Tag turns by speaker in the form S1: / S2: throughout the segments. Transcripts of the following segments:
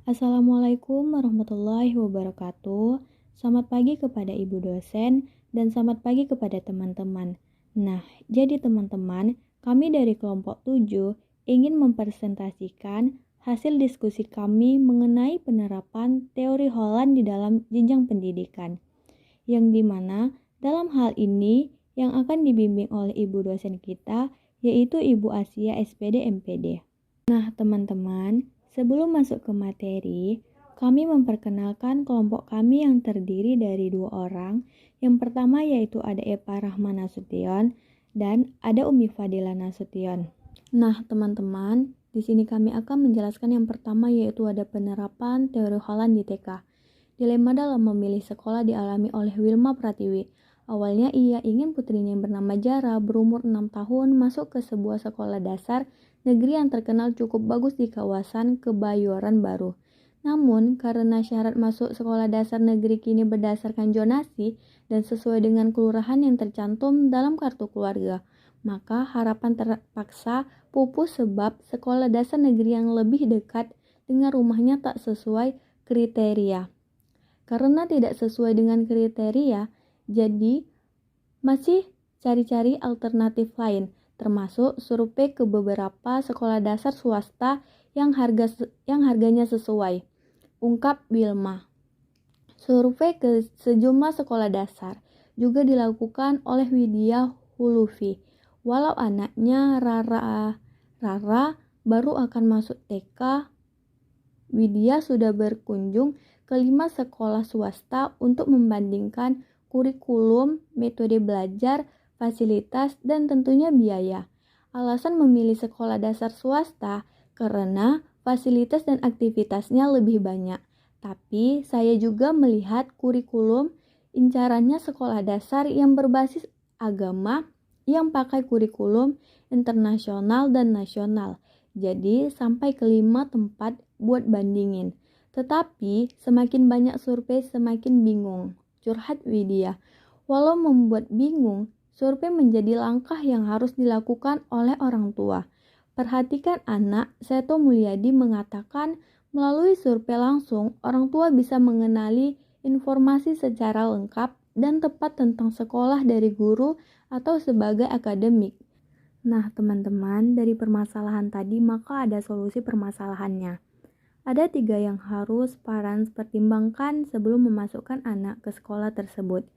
S1: Assalamualaikum warahmatullahi wabarakatuh. Selamat pagi kepada Ibu dosen dan selamat pagi kepada teman-teman. Nah, jadi teman-teman, kami dari kelompok 7 ingin mempresentasikan hasil diskusi kami mengenai penerapan teori Holland di dalam jenjang pendidikan. Yang dimana dalam hal ini yang akan dibimbing oleh Ibu dosen kita yaitu Ibu Asia SPD MPD. Nah, teman-teman, sebelum masuk ke materi, kami memperkenalkan kelompok kami yang terdiri dari 2 orang. Yang pertama yaitu ada Epa Rahma Nasution dan ada Umi Fadila Nasution. Nah, teman-teman, di sini kami akan menjelaskan yang pertama yaitu ada penerapan teori Holland di TK. Dilema dalam memilih sekolah dialami oleh Wilma Pratiwi. Awalnya ia ingin putrinya yang bernama Jara berumur 6 tahun masuk ke sebuah sekolah dasar negeri yang terkenal cukup bagus di kawasan Kebayoran Baru. Namun, karena syarat masuk sekolah dasar negeri kini berdasarkan zonasi dan sesuai dengan kelurahan yang tercantum dalam kartu keluarga, maka harapan terpaksa pupus sebab sekolah dasar negeri yang lebih dekat dengan rumahnya tak sesuai kriteria. Karena tidak sesuai dengan kriteria, jadi masih cari-cari alternatif lain, termasuk survei ke beberapa sekolah dasar swasta yang harganya sesuai, ungkap Wilma. Survei ke sejumlah sekolah dasar juga dilakukan oleh Widya Hulufi. Walau anaknya Rara baru akan masuk TK, Widya sudah berkunjung ke 5 sekolah swasta untuk membandingkan kurikulum, metode belajar, fasilitas, dan tentunya biaya. Alasan memilih sekolah dasar swasta karena fasilitas dan aktivitasnya lebih banyak. Tapi saya juga melihat kurikulum incarannya sekolah dasar yang berbasis agama yang pakai kurikulum internasional dan nasional. Jadi sampai ke 5 tempat buat bandingin. Tetapi semakin banyak survei semakin bingung, curhat Widya. Walau membuat bingung, survei menjadi langkah yang harus dilakukan oleh orang tua. Perhatikan anak, Seto Mulyadi mengatakan melalui survei langsung, orang tua bisa mengenali informasi secara lengkap dan tepat tentang sekolah dari guru atau sebagai akademik. Nah, teman-teman, dari permasalahan tadi maka ada solusi permasalahannya. Ada 3 yang harus parents pertimbangkan sebelum memasukkan anak ke sekolah tersebut.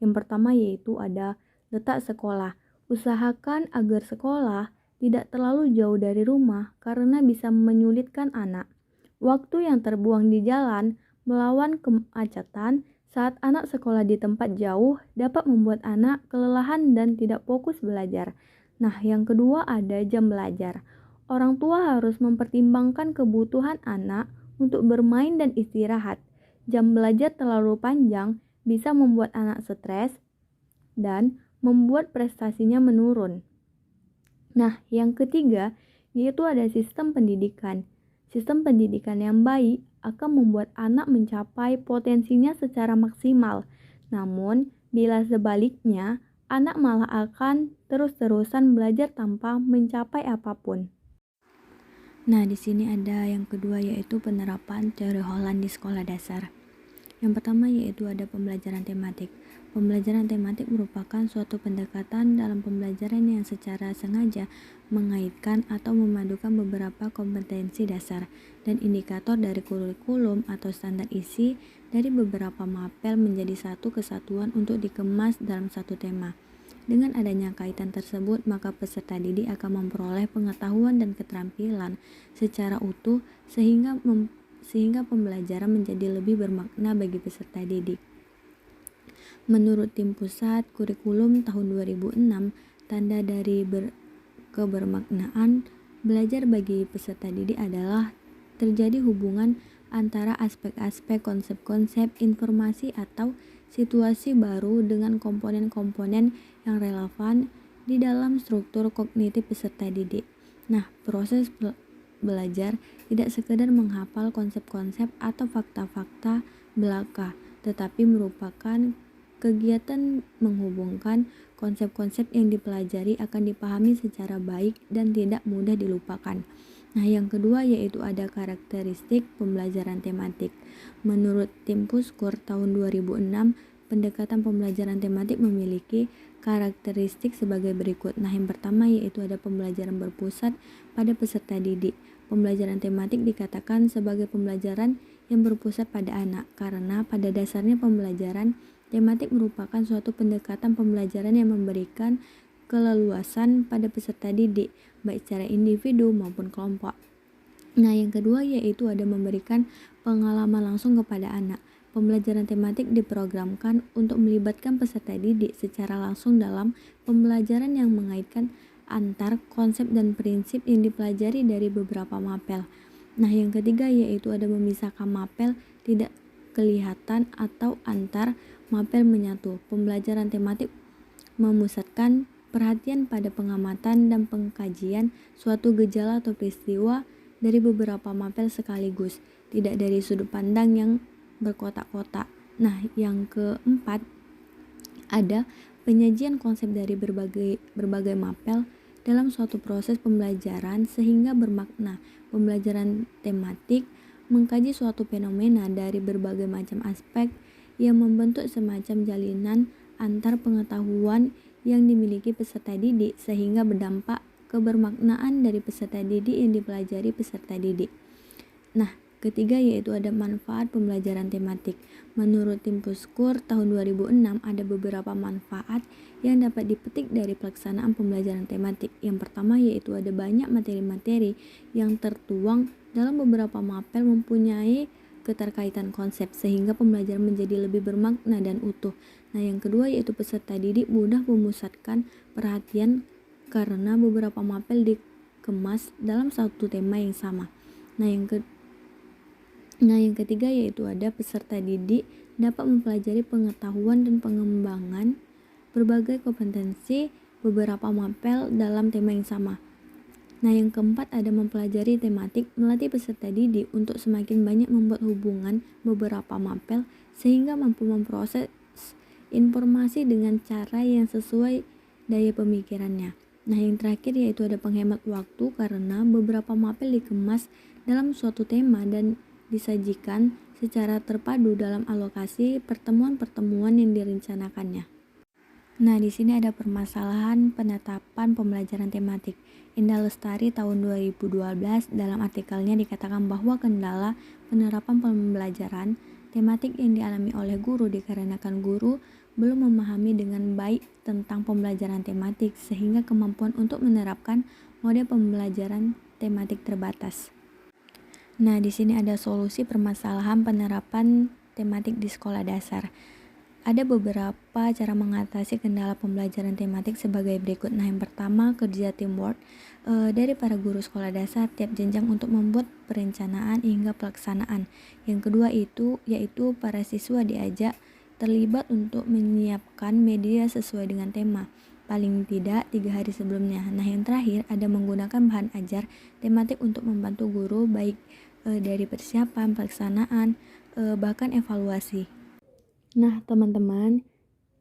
S1: Yang pertama yaitu ada letak sekolah. Usahakan agar sekolah tidak terlalu jauh dari rumah karena bisa menyulitkan anak. Waktu yang terbuang di jalan melawan kemacetan saat anak sekolah di tempat jauh dapat membuat anak kelelahan dan tidak fokus belajar. Nah, yang kedua ada jam belajar. Orang tua harus mempertimbangkan kebutuhan anak untuk bermain dan istirahat. Jam belajar terlalu panjang bisa membuat anak stres dan membuat prestasinya menurun. Nah, yang ketiga yaitu ada sistem pendidikan. Sistem pendidikan yang baik akan membuat anak mencapai potensinya secara maksimal. Namun, bila sebaliknya, anak malah akan terus-terusan belajar tanpa mencapai apapun. Nah, di sini ada yang kedua yaitu penerapan teori Holland di sekolah dasar. Yang pertama yaitu ada pembelajaran tematik. Pembelajaran tematik merupakan suatu pendekatan dalam pembelajaran yang secara sengaja mengaitkan atau memadukan beberapa kompetensi dasar dan indikator dari kurikulum atau standar isi dari beberapa mapel menjadi satu kesatuan untuk dikemas dalam satu tema. Dengan adanya kaitan tersebut, maka peserta didik akan memperoleh pengetahuan dan keterampilan secara utuh sehingga pembelajaran menjadi lebih bermakna bagi peserta didik. Menurut Tim Pusat Kurikulum tahun 2006, tanda dari kebermaknaan belajar bagi peserta didik adalah terjadi hubungan antara aspek-aspek konsep-konsep informasi atau situasi baru dengan komponen-komponen yang relevan di dalam struktur kognitif peserta didik. Nah, proses belajar tidak sekedar menghafal konsep-konsep atau fakta-fakta belaka, tetapi merupakan kegiatan menghubungkan konsep-konsep yang dipelajari akan dipahami secara baik dan tidak mudah dilupakan. Nah, yang kedua yaitu ada karakteristik pembelajaran tematik. Menurut tim Puskur tahun 2006, pendekatan pembelajaran tematik memiliki karakteristik sebagai berikut. Nah, yang pertama yaitu ada pembelajaran berpusat pada peserta didik. Pembelajaran tematik dikatakan sebagai pembelajaran yang berpusat pada anak karena pada dasarnya pembelajaran tematik merupakan suatu pendekatan pembelajaran yang memberikan keleluasan pada peserta didik, baik secara individu maupun kelompok. Nah, yang kedua yaitu ada memberikan pengalaman langsung kepada anak. Pembelajaran tematik diprogramkan untuk melibatkan peserta didik secara langsung dalam pembelajaran yang mengaitkan antar konsep dan prinsip yang dipelajari dari beberapa mapel. Nah, yang ketiga yaitu ada memisahkan mapel tidak kelihatan atau antar mapel menyatu. Pembelajaran tematik memusatkan perhatian pada pengamatan dan pengkajian suatu gejala atau peristiwa dari beberapa mapel sekaligus, tidak dari sudut pandang yang berkotak-kotak. Nah, yang keempat ada penyajian konsep dari berbagai mapel dalam suatu proses pembelajaran sehingga bermakna. Pembelajaran tematik mengkaji suatu fenomena dari berbagai macam aspek yang membentuk semacam jalinan antar pengetahuan yang dimiliki peserta didik sehingga berdampak kebermaknaan dari peserta didik yang dipelajari peserta didik. Nah, ketiga yaitu ada manfaat pembelajaran tematik. Menurut tim Puskur tahun 2006 ada beberapa manfaat yang dapat dipetik dari pelaksanaan pembelajaran tematik. Yang pertama yaitu ada banyak materi-materi yang tertuang dalam beberapa mapel mempunyai keterkaitan konsep sehingga pembelajaran menjadi lebih bermakna dan utuh. Nah, yang kedua yaitu peserta didik mudah memusatkan perhatian karena beberapa mapel dikemas dalam satu tema yang sama. Nah, yang ketiga yaitu ada peserta didik dapat mempelajari pengetahuan dan pengembangan berbagai kompetensi beberapa mapel dalam tema yang sama. Nah, yang keempat ada mempelajari tematik, melatih peserta didik untuk semakin banyak membuat hubungan beberapa mapel sehingga mampu memproses informasi dengan cara yang sesuai daya pemikirannya. Nah, yang terakhir yaitu ada penghemat waktu karena beberapa mapel dikemas dalam suatu tema dan disajikan secara terpadu dalam alokasi pertemuan-pertemuan yang direncanakannya. Nah, di sini ada permasalahan penetapan pembelajaran tematik. Indah Lestari tahun 2012 dalam artikelnya dikatakan bahwa kendala penerapan pembelajaran tematik yang dialami oleh guru dikarenakan guru belum memahami dengan baik tentang pembelajaran tematik sehingga kemampuan untuk menerapkan model pembelajaran tematik terbatas. Nah, di sini ada solusi permasalahan penerapan tematik di sekolah dasar. Ada beberapa cara mengatasi kendala pembelajaran tematik sebagai berikut. Nah, yang pertama kerja teamwork dari para guru sekolah dasar tiap jenjang untuk membuat perencanaan hingga pelaksanaan. Yang kedua yaitu para siswa diajak terlibat untuk menyiapkan media sesuai dengan tema, paling tidak 3 hari sebelumnya. Nah, yang terakhir ada menggunakan bahan ajar tematik untuk membantu guru baik dari persiapan, pelaksanaan, bahkan evaluasi. Nah, teman-teman,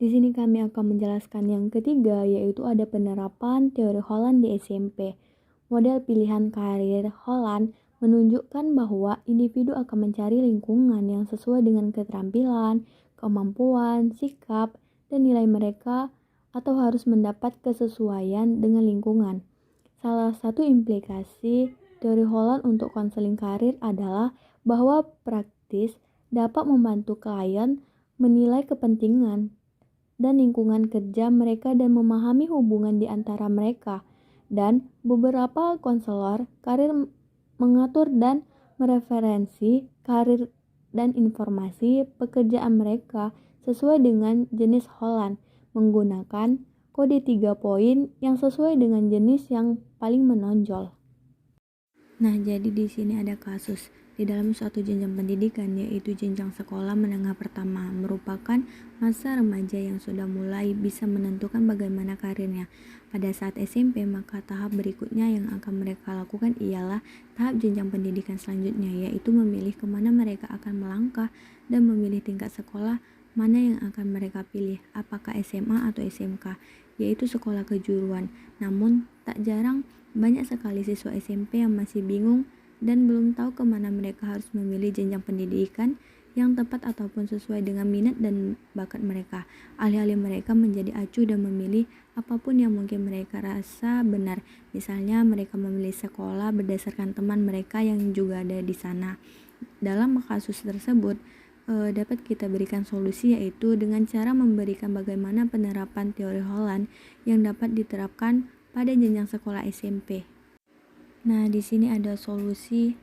S1: di sini kami akan menjelaskan yang ketiga, yaitu ada penerapan teori Holland di SMP. Model pilihan karir Holland menunjukkan bahwa individu akan mencari lingkungan yang sesuai dengan keterampilan, kemampuan, sikap, dan nilai mereka atau harus mendapat kesesuaian dengan lingkungan. Salah satu implikasi teori Holland untuk konseling karir adalah bahwa praktis dapat membantu klien menilai kepentingan dan lingkungan kerja mereka dan memahami hubungan di antara mereka. Dan beberapa konselor karir mengatur dan mereferensi karir dan informasi pekerjaan mereka sesuai dengan jenis Holland menggunakan kode 3 poin yang sesuai dengan jenis yang paling menonjol. Nah, jadi di sini ada kasus di dalam suatu jenjang pendidikan, yaitu jenjang sekolah menengah pertama, merupakan masa remaja yang sudah mulai bisa menentukan bagaimana karirnya. Pada saat SMP, maka tahap berikutnya yang akan mereka lakukan ialah tahap jenjang pendidikan selanjutnya, yaitu memilih kemana mereka akan melangkah dan memilih tingkat sekolah mana yang akan mereka pilih, apakah SMA atau SMK, yaitu sekolah kejuruan. Namun, tak jarang Banyak sekali siswa SMP yang masih bingung dan belum tahu kemana mereka harus memilih jenjang pendidikan yang tepat ataupun sesuai dengan minat dan bakat mereka. Alih-alih mereka menjadi acuh dan memilih apapun yang mungkin mereka rasa benar. Misalnya mereka memilih sekolah berdasarkan teman mereka yang juga ada di sana. Dalam kasus tersebut, dapat kita berikan solusi, yaitu dengan cara memberikan bagaimana penerapan teori Holland yang dapat diterapkan pada jenjang sekolah SMP. Nah, di sini ada solusi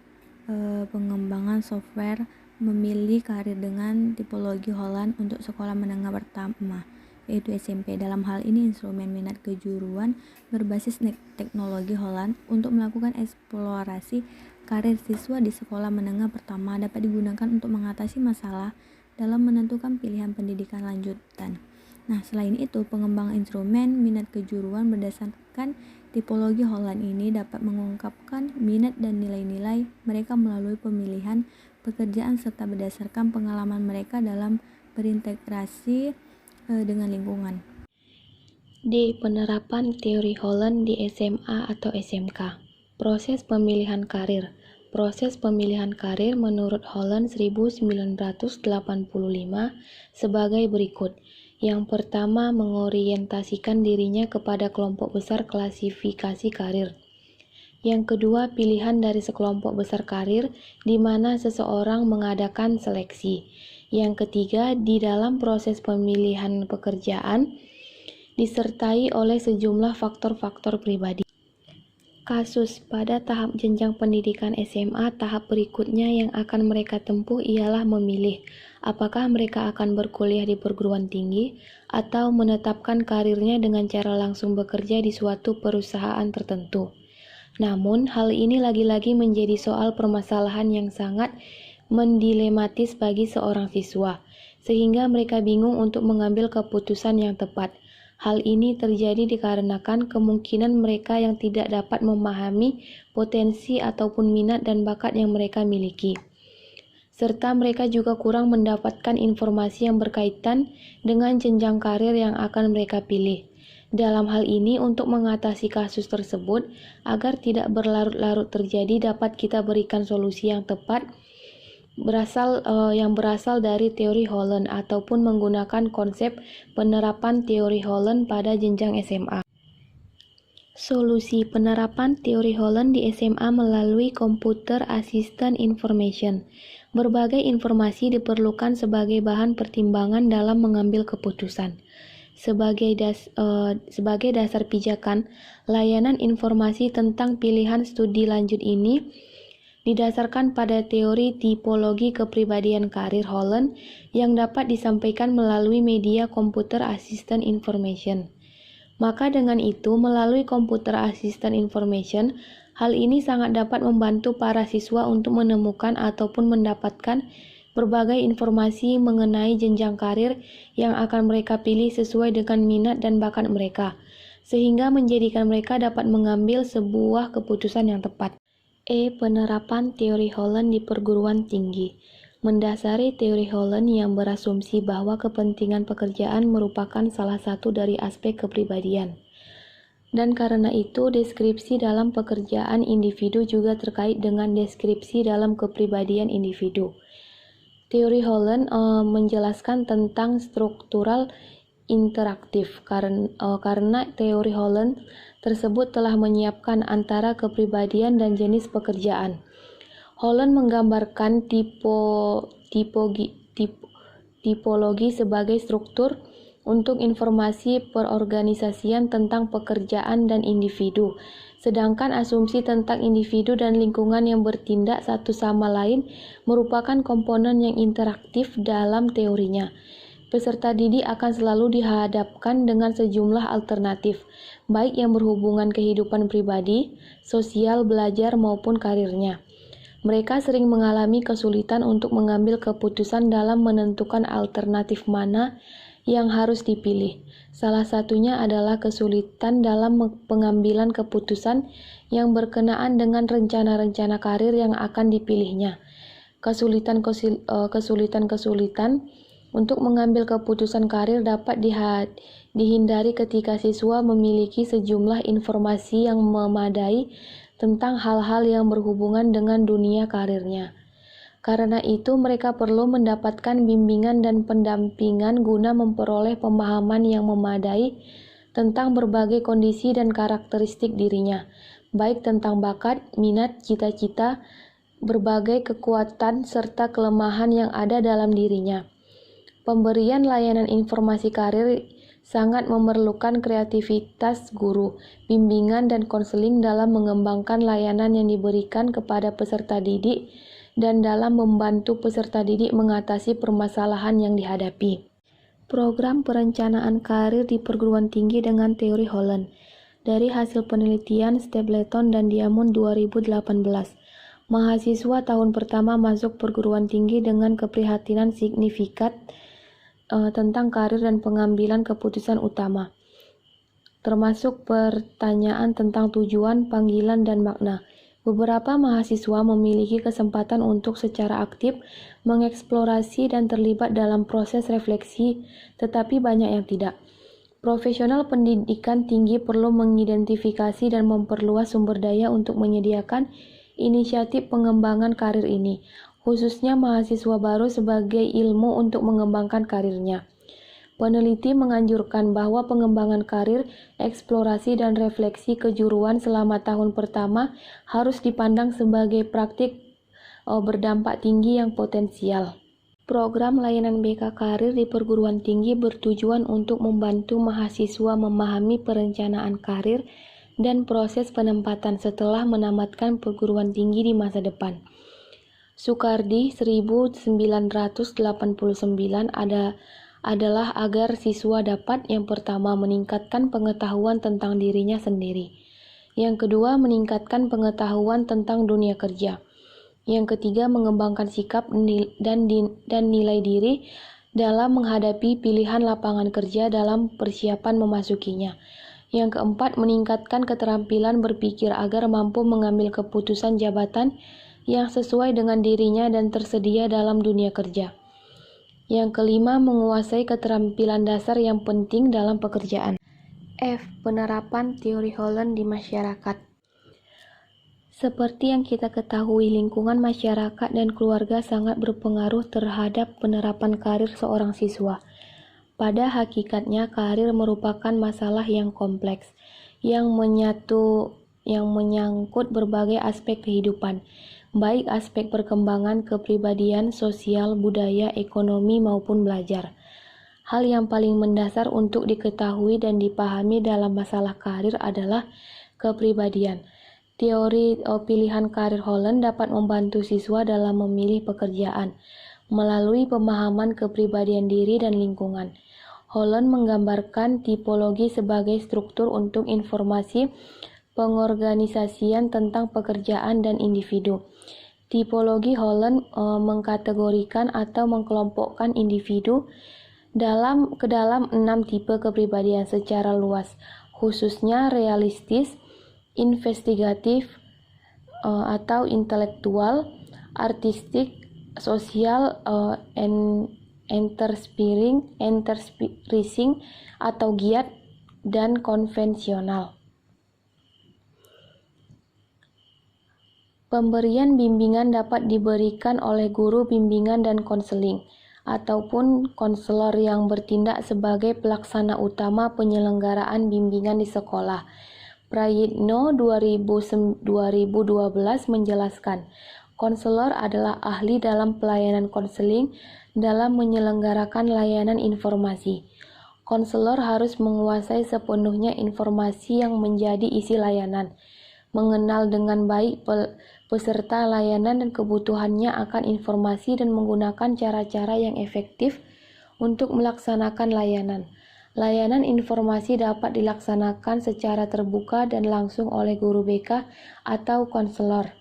S1: pengembangan software memilih karir dengan tipologi Holland untuk sekolah menengah pertama, yaitu SMP. Dalam hal ini, instrumen minat kejuruan berbasis teknologi Holland untuk melakukan eksplorasi karir siswa di sekolah menengah pertama dapat digunakan untuk mengatasi masalah dalam menentukan pilihan pendidikan lanjutan. Nah, selain itu, pengembangan instrumen minat kejuruan berdasarkan tipologi Holland ini dapat mengungkapkan minat dan nilai-nilai mereka melalui pemilihan pekerjaan serta berdasarkan pengalaman mereka dalam berintegrasi dengan lingkungan.
S2: D. Penerapan teori Holland di SMA atau SMK. Proses pemilihan karir. Proses pemilihan karir menurut Holland 1985 sebagai berikut. Yang pertama, mengorientasikan dirinya kepada kelompok besar klasifikasi karir. Yang kedua, pilihan dari sekelompok besar karir di mana seseorang mengadakan seleksi. Yang ketiga, di dalam proses pemilihan pekerjaan disertai oleh sejumlah faktor-faktor pribadi. Kasus pada tahap jenjang pendidikan SMA, tahap berikutnya yang akan mereka tempuh ialah memilih apakah mereka akan berkuliah di perguruan tinggi atau menetapkan karirnya dengan cara langsung bekerja di suatu perusahaan tertentu. Namun, hal ini lagi-lagi menjadi soal permasalahan yang sangat mendilematis bagi seorang siswa, sehingga mereka bingung untuk mengambil keputusan yang tepat. Hal ini terjadi dikarenakan kemungkinan mereka yang tidak dapat memahami potensi ataupun minat dan bakat yang mereka miliki, serta mereka juga kurang mendapatkan informasi yang berkaitan dengan jenjang karir yang akan mereka pilih. Dalam hal ini, untuk mengatasi kasus tersebut, agar tidak berlarut-larut terjadi, dapat kita berikan solusi yang tepat yang berasal dari teori Holland ataupun menggunakan konsep penerapan teori Holland pada jenjang SMA. Solusi penerapan teori Holland di SMA melalui Computer Assisted Information. Berbagai informasi diperlukan sebagai bahan pertimbangan dalam mengambil keputusan. Sebagai dasar pijakan, layanan informasi tentang pilihan studi lanjut ini didasarkan pada teori tipologi kepribadian karir Holland yang dapat disampaikan melalui media Computer Assisted Information. Maka dengan itu, melalui Computer Assisted Information, hal ini sangat dapat membantu para siswa untuk menemukan ataupun mendapatkan berbagai informasi mengenai jenjang karir yang akan mereka pilih sesuai dengan minat dan bakat mereka, sehingga menjadikan mereka dapat mengambil sebuah keputusan yang tepat. Penerapan teori Holland di perguruan tinggi. Mendasari teori Holland yang berasumsi bahwa kepentingan pekerjaan merupakan salah satu dari aspek kepribadian. Dan karena itu, deskripsi dalam pekerjaan individu juga terkait dengan deskripsi dalam kepribadian individu. Teori Holland menjelaskan tentang struktural interaktif karena teori Holland tersebut telah menyiapkan antara kepribadian dan jenis pekerjaan. Holland menggambarkan tipologi sebagai struktur untuk informasi perorganisasian tentang pekerjaan dan individu, sedangkan asumsi tentang individu dan lingkungan yang bertindak satu sama lain merupakan komponen yang interaktif dalam teorinya. Peserta didik akan selalu dihadapkan dengan sejumlah alternatif, baik yang berhubungan kehidupan pribadi, sosial, belajar, maupun karirnya. Mereka sering mengalami kesulitan untuk mengambil keputusan dalam menentukan alternatif mana yang harus dipilih. Salah satunya adalah kesulitan dalam pengambilan keputusan yang berkenaan dengan rencana-rencana karir yang akan dipilihnya. Kesulitan untuk mengambil keputusan karir dapat dihindari ketika siswa memiliki sejumlah informasi yang memadai tentang hal-hal yang berhubungan dengan dunia karirnya. Karena itu, mereka perlu mendapatkan bimbingan dan pendampingan guna memperoleh pemahaman yang memadai tentang berbagai kondisi dan karakteristik dirinya, baik tentang bakat, minat, cita-cita, berbagai kekuatan, serta kelemahan yang ada dalam dirinya. Pemberian layanan informasi karir sangat memerlukan kreativitas guru, bimbingan, dan konseling dalam mengembangkan layanan yang diberikan kepada peserta didik dan dalam membantu peserta didik mengatasi permasalahan yang dihadapi. Program perencanaan karir di perguruan tinggi dengan teori Holland. Dari hasil penelitian Stapleton dan Diamond 2018, mahasiswa tahun pertama masuk perguruan tinggi dengan keprihatinan signifikan tentang karir dan pengambilan keputusan utama, termasuk pertanyaan tentang tujuan, panggilan, dan makna. Beberapa mahasiswa memiliki kesempatan untuk secara aktif mengeksplorasi dan terlibat dalam proses refleksi, tetapi banyak yang tidak. Profesional pendidikan tinggi perlu mengidentifikasi dan memperluas sumber daya untuk menyediakan inisiatif pengembangan karir ini, khususnya mahasiswa baru sebagai ilmu untuk mengembangkan karirnya. Peneliti menganjurkan bahwa pengembangan karir, eksplorasi, dan refleksi kejuruan selama tahun pertama harus dipandang sebagai praktik berdampak tinggi yang potensial. Program layanan BK Karir di perguruan tinggi bertujuan untuk membantu mahasiswa memahami perencanaan karir dan proses penempatan setelah menamatkan perguruan tinggi di masa depan. Sukardi 1989 adalah agar siswa dapat yang pertama meningkatkan pengetahuan tentang dirinya sendiri, yang kedua meningkatkan pengetahuan tentang dunia kerja, yang ketiga mengembangkan sikap dan nilai diri dalam menghadapi pilihan lapangan kerja dalam persiapan memasukinya, yang keempat meningkatkan keterampilan berpikir agar mampu mengambil keputusan jabatan yang sesuai dengan dirinya dan tersedia dalam dunia kerja. Yang kelima, menguasai keterampilan dasar yang penting dalam pekerjaan. F. Penerapan teori Holland di masyarakat. Seperti yang kita ketahui, lingkungan masyarakat dan keluarga sangat berpengaruh terhadap penerapan karir seorang siswa. Pada hakikatnya, karir merupakan masalah yang kompleks, yang menyangkut berbagai aspek kehidupan, baik aspek perkembangan kepribadian, sosial, budaya, ekonomi, maupun belajar. Hal yang paling mendasar untuk diketahui dan dipahami dalam masalah karir adalah kepribadian. Teori pilihan karir Holland dapat membantu siswa dalam memilih pekerjaan melalui pemahaman kepribadian diri dan lingkungan. Holland menggambarkan tipologi sebagai struktur untuk informasi pengorganisasian tentang pekerjaan dan individu. Tipologi Holland mengkategorikan atau mengkelompokkan individu ke dalam 6 tipe kepribadian secara luas, khususnya realistis, investigatif atau intelektual, artistik, sosial, enterprising atau giat, dan konvensional. Pemberian bimbingan dapat diberikan oleh guru bimbingan dan konseling, ataupun konselor yang bertindak sebagai pelaksana utama penyelenggaraan bimbingan di sekolah. Prayitno 2012 menjelaskan, konselor adalah ahli dalam pelayanan konseling dalam menyelenggarakan layanan informasi. Konselor harus menguasai sepenuhnya informasi yang menjadi isi layanan, mengenal dengan baik peserta layanan dan kebutuhannya akan informasi dan menggunakan cara-cara yang efektif untuk melaksanakan layanan. Layanan informasi dapat dilaksanakan secara terbuka dan langsung oleh guru BK atau konselor.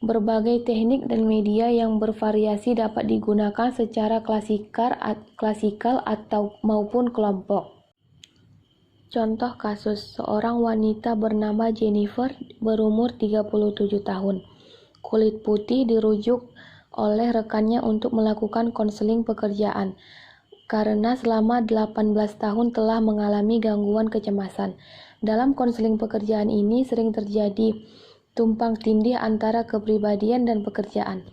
S2: Berbagai teknik dan media yang bervariasi dapat digunakan secara klasikal atau maupun kelompok. Contoh kasus, seorang wanita bernama Jennifer berumur 37 tahun. Kulit putih dirujuk oleh rekannya untuk melakukan konseling pekerjaan. karena selama 18 tahun telah mengalami gangguan kecemasan. Dalam konseling pekerjaan ini sering terjadi tumpang tindih antara kepribadian dan pekerjaan.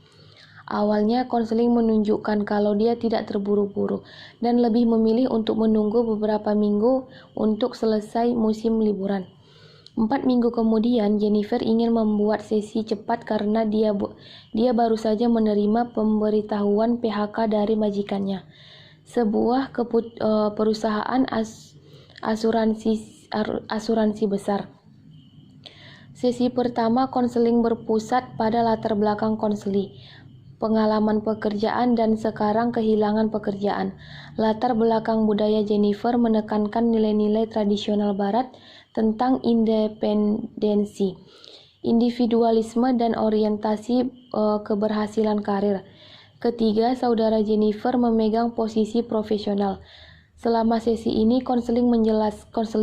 S2: Awalnya, konseling menunjukkan kalau dia tidak terburu-buru dan lebih memilih untuk menunggu beberapa minggu untuk selesai musim liburan. 4 minggu kemudian, Jennifer ingin membuat sesi cepat karena dia baru saja menerima pemberitahuan PHK dari majikannya, sebuah perusahaan asuransi besar. Sesi pertama konseling berpusat pada latar belakang konseli, pengalaman pekerjaan dan sekarang kehilangan pekerjaan. Latar belakang budaya Jennifer menekankan nilai-nilai tradisional Barat tentang independensi, individualisme, dan orientasi keberhasilan karir. Ketiga, saudara Jennifer memegang posisi profesional. Selama sesi ini, konseli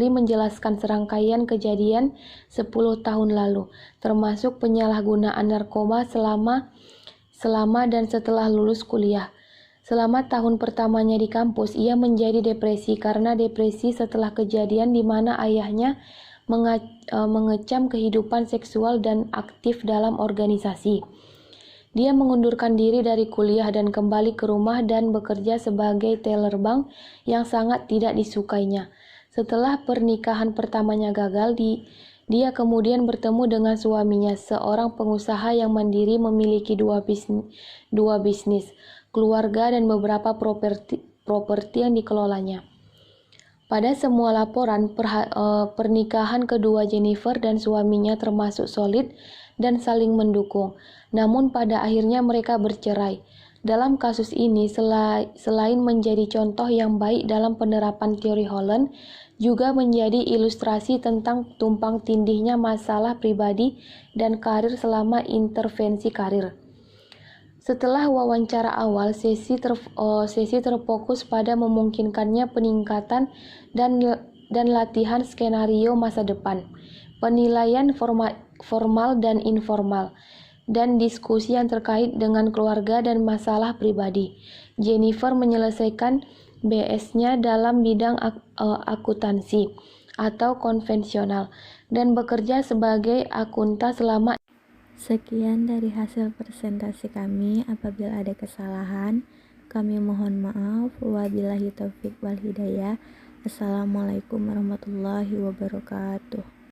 S2: menjelaskan serangkaian kejadian 10 tahun lalu, termasuk penyalahgunaan narkoba selama dan setelah lulus kuliah. Selama tahun pertamanya di kampus, ia menjadi depresi karena depresi setelah kejadian di mana ayahnya mengecam kehidupan seksual dan aktif dalam organisasi. Dia mengundurkan diri dari kuliah dan kembali ke rumah dan bekerja sebagai teller bank yang sangat tidak disukainya. Setelah pernikahan pertamanya gagal, dia kemudian bertemu dengan suaminya, seorang pengusaha yang mandiri memiliki dua bisnis, keluarga, dan beberapa properti yang dikelolanya. Pada semua laporan, pernikahan kedua Jennifer dan suaminya termasuk solid dan saling mendukung. Namun pada akhirnya mereka bercerai. Dalam kasus ini, selain menjadi contoh yang baik dalam penerapan teori Holland, juga menjadi ilustrasi tentang tumpang tindihnya masalah pribadi dan karir selama intervensi karir. Setelah wawancara awal, sesi terfokus pada memungkinkannya peningkatan dan latihan skenario masa depan, penilaian formal dan informal, dan diskusi yang terkait dengan keluarga dan masalah pribadi. Jennifer menyelesaikan BS-nya dalam bidang akuntansi atau konvensional dan bekerja sebagai akuntan selama.
S1: Sekian dari hasil presentasi kami. Apabila ada kesalahan, kami mohon maaf. Wabillahi taufiq wal hidayah. Assalamualaikum warahmatullahi wabarakatuh.